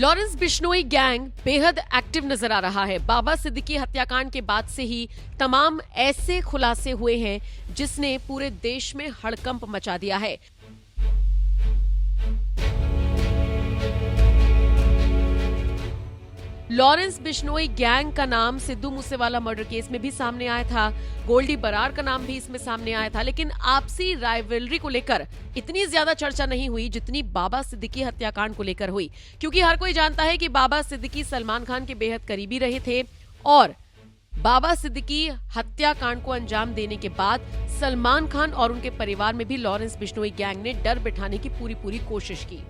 Lawrence Bishnoi gang बेहद active नजर आ रहा है। बाबा सिद्दीकी हत्याकांड के बाद से ही तमाम ऐसे खुलासे हुए हैं जिसने पूरे देश में हड़कंप मचा दिया है। लॉरेंस बिश्नोई गैंग का नाम सिद्धू मूसेवाला मर्डर केस में भी सामने आया था, गोल्डी बरार का नाम भी इसमें सामने आया था, लेकिन आपसी राइवलरी को लेकर इतनी ज्यादा चर्चा नहीं हुई जितनी बाबा सिद्दीकी हत्याकांड को लेकर हुई, क्योंकि हर कोई जानता है कि बाबा सिद्दीकी सलमान खान के बेहद करीबी रहे थे और बाबा सिद्दीकी हत्याकांड को अंजाम देने के बाद सलमान खान और उनके परिवार में भी लॉरेंस बिश्नोई गैंग ने डर बिठाने की पूरी कोशिश की।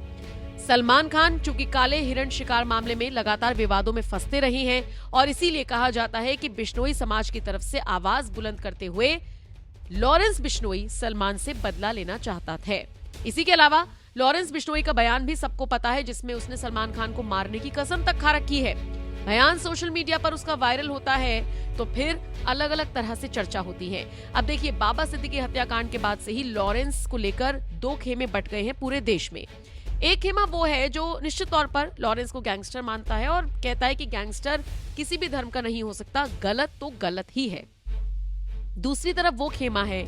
सलमान खान चूंकि काले हिरण शिकार मामले में लगातार विवादों में फंसते रहे हैं और इसीलिए कहा जाता है कि बिश्नोई समाज की तरफ से आवाज बुलंद करते हुए लॉरेंस बिश्नोई सलमान से बदला लेना चाहता था। इसी के अलावा लॉरेंस बिश्नोई का बयान भी सबको पता है, जिसमें उसने सलमान खान को मारने की कसम तक खा रखी है। बयान सोशल मीडिया पर उसका वायरल होता है तो फिर अलग अलग तरह से चर्चा होती है। अब देखिए, बाबा सिद्दीकी हत्याकांड के बाद से ही लॉरेंस को लेकर दो खेमे बट गए हैं पूरे देश में। एक खेमा वो है जो निश्चित तौर पर लॉरेंस को गैंगस्टर मानता है और कहता है कि गैंगस्टर किसी भी धर्म का नहीं हो सकता, गलत तो गलत ही है। दूसरी तरफ वो खेमा है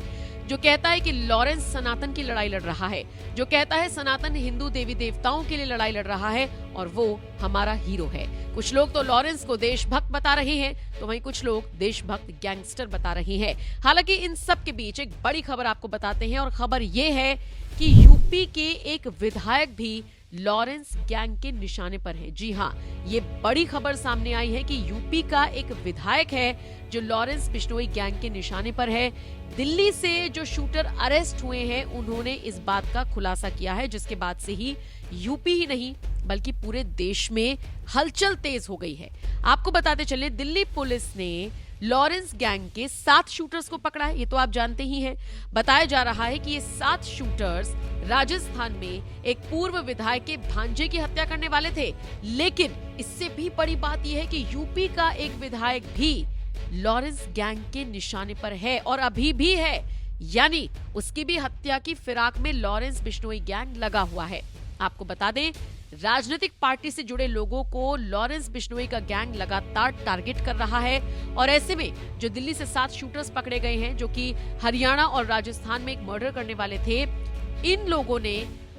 जो कहता है कि लॉरेंस सनातन की लड़ाई लड़ रहा है, जो कहता है सनातन हिंदू देवी देवताओं के लिए लड़ाई लड़ रहा है और वो हमारा हीरो है। कुछ लोग तो लॉरेंस को देशभक्त बता रहे हैं तो वहीं कुछ लोग देशभक्त गैंगस्टर बता रहे हैं। हालांकि इन सब के बीच एक बड़ी खबर आपको बताते हैं और खबर ये है कि यूपी के एक विधायक भी लॉरेंस गैंग के निशाने पर है। जी हाँ, ये बड़ी खबर सामने आई है कि यूपी का एक विधायक है जो लॉरेंस बिश्नोई गैंग के निशाने पर है। दिल्ली से जो शूटर अरेस्ट हुए हैं उन्होंने इस बात का खुलासा किया है, जिसके बाद से ही यूपी ही नहीं बल्कि पूरे देश में हलचल तेज हो गई है। आपको बताते चले, दिल्ली पुलिस ने लॉरेंस गैंग के 7 शूटर्स को पकड़ा है। ये तो आप जानते ही हैं। बताया जा रहा है कि ये 7 शूटर्स राजस्थान में एक पूर्व विधायक के भांजे की हत्या करने वाले थे, लेकिन इससे भी बड़ी बात यह है कि यूपी का एक विधायक भी लॉरेंस गैंग के निशाने पर है और अभी भी है, यानी उसकी भी हत्या की फिराक में लॉरेंस बिश्नोई गैंग लगा हुआ है। आपको बता दें, राजनीतिक पार्टी से जुड़े लोगों को लॉरेंस बिश्नोई का गैंग लगातार टारगेट कर रहा है और ऐसे में जो दिल्ली से 7 शूटर्स पकड़े गए हैं जो कि हरियाणा और राजस्थान में एक मर्डर करने वाले थे, इन लोगों ने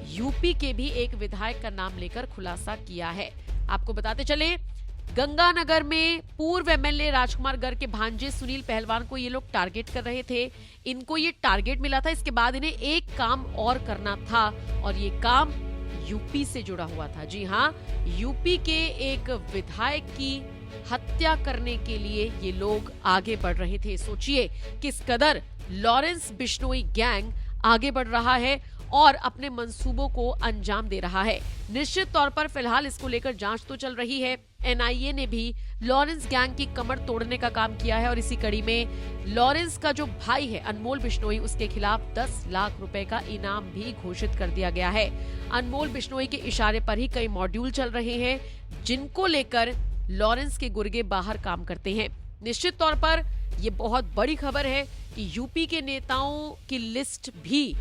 यूपी के भी एक विधायक का नाम लेकर खुलासा किया है। आपको बताते चले, गंगानगर में पूर्व एमएलए राजकुमार गर्ग के भांजे सुनील पहलवान को ये लोग टारगेट कर रहे थे। इनको ये टारगेट मिला था, इसके बाद इन्हें एक काम और करना था और ये काम यूपी से जुड़ा हुआ था। जी हाँ, यूपी के एक विधायक की हत्या करने के लिए ये लोग आगे बढ़ रहे थे। सोचिए किस कदर लॉरेंस बिश्नोई गैंग आगे बढ़ रहा है और अपने मंसूबों को अंजाम दे रहा है। निश्चित तौर पर फिलहाल इसको लेकर जांच तो चल रही है। एनआईए ने भी लॉरेंस गैंग की कमर तोड़ने का काम किया है और इसी कड़ी में लॉरेंस का जो भाई है अनमोल बिश्नोई, उसके खिलाफ 10 लाख रुपए का इनाम भी घोषित कर दिया गया है। अनमोल बिश्नोई के इशारे पर ही कई मॉड्यूल चल रहे हैं जिनको लेकर लॉरेंस के गुर्गे बाहर काम करते हैं। निश्चित तौर पर यह बहुत बड़ी खबर है कि यूपी के नेताओं की लिस्ट भी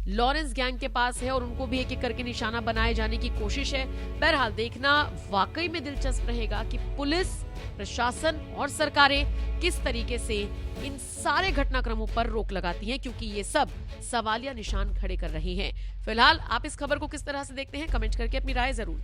लॉरेंस गैंग के पास है और उनको भी एक एक करके निशाना बनाए जाने की कोशिश है। बहरहाल देखना वाकई में दिलचस्प रहेगा कि पुलिस, प्रशासन और सरकारें किस तरीके से इन सारे घटनाक्रमों पर रोक लगाती हैं, क्योंकि ये सब सवालिया निशान खड़े कर रहे हैं। फिलहाल आप इस खबर को किस तरह से देखते हैं, कमेंट करके अपनी राय जरूर।